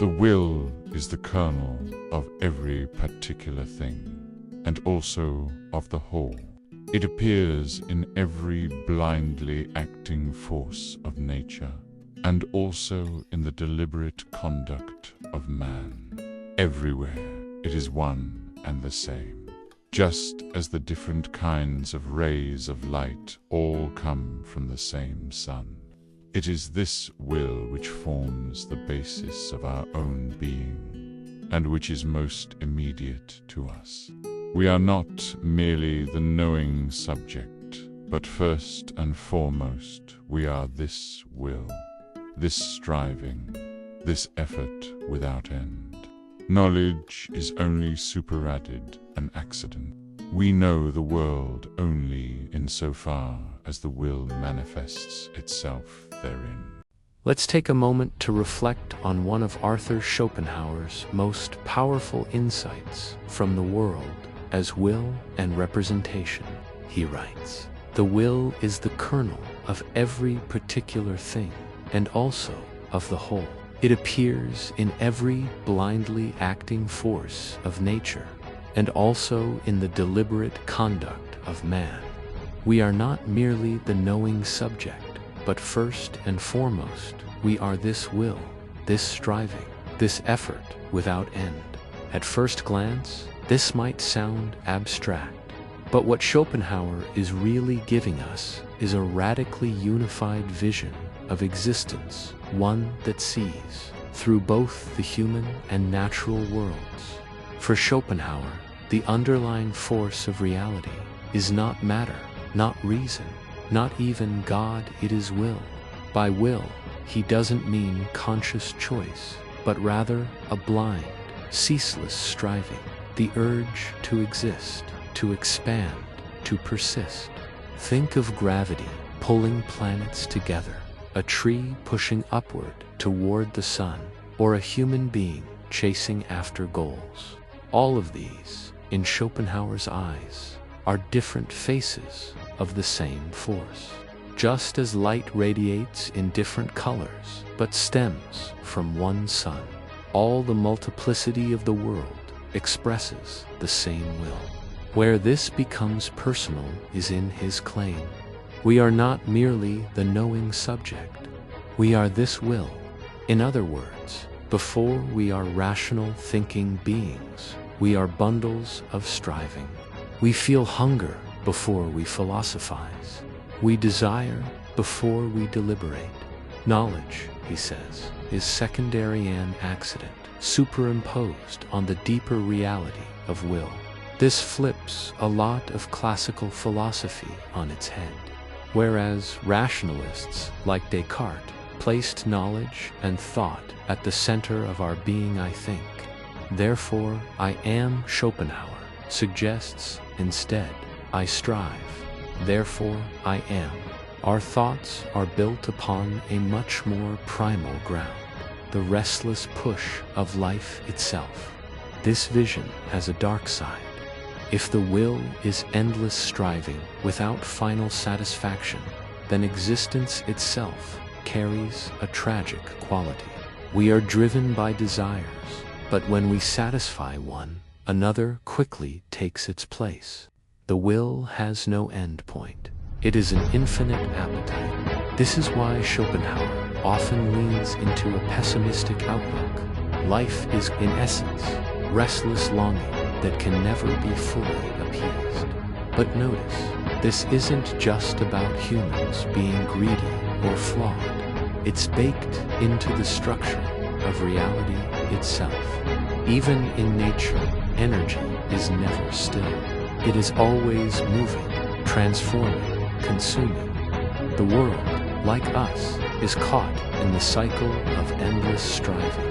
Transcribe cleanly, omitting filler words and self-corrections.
The will is the kernel of every particular thing, and also of the whole. It appears in every blindly acting force of nature, and also in the deliberate conduct of man. Everywhere it is one and the same. Just as the different kinds of rays of light all come from the same sun. It is this will which forms the basis of our own being, and which is most immediate to us. We are not merely the knowing subject, but first and foremost we are this will, this striving, this effort without end. Knowledge is only superadded, an accident. We know the world only insofar as the will manifests itself therein. Let's take a moment to reflect on one of Arthur Schopenhauer's most powerful insights from the world as will and representation. He writes, "The will is the kernel of every particular thing, and also of the whole. It appears in every blindly acting force of nature, and also in the deliberate conduct of man. We are not merely the knowing subject, but first and foremost, we are this will, this striving, this effort without end." At first glance, this might sound abstract, but what Schopenhauer is really giving us is a radically unified vision of existence, one that sees through both the human and natural worlds. For Schopenhauer, the underlying force of reality is not matter, not reason, not even God, it is will. By will, he doesn't mean conscious choice, but rather a blind, ceaseless striving, the urge to exist, to expand, to persist. Think of gravity pulling planets together, a tree pushing upward toward the sun, or a human being chasing after goals. All of these, in Schopenhauer's eyes, are different faces of the same force. Just as light radiates in different colors, but stems from one sun, all the multiplicity of the world expresses the same will. Where this becomes personal is in his claim. We are not merely the knowing subject. We are this will. In other words, before we are rational thinking beings, we are bundles of striving. We feel hunger before we philosophize. We desire before we deliberate. Knowledge, he says, is secondary, an accident, superimposed on the deeper reality of will. This flips a lot of classical philosophy on its head. Whereas rationalists like Descartes placed knowledge and thought at the center of our being, I think. Therefore, I am, Schopenhauer suggests instead, I strive. Therefore, I am. Our thoughts are built upon a much more primal ground, the restless push of life itself. This vision has a dark side. If the will is endless striving without final satisfaction, then existence itself carries a tragic quality. We are driven by desires, but when we satisfy one, another quickly takes its place. The will has no end point. It is an infinite appetite. This is why Schopenhauer often leans into a pessimistic outlook. Life is, in essence, restless longing that can never be fully appeased. But notice, this isn't just about humans being greedy or flawed. It's baked into the structure of reality itself. Even in nature, energy is never still. It is always moving, transforming, consuming. The world, like us, is caught in the cycle of endless striving.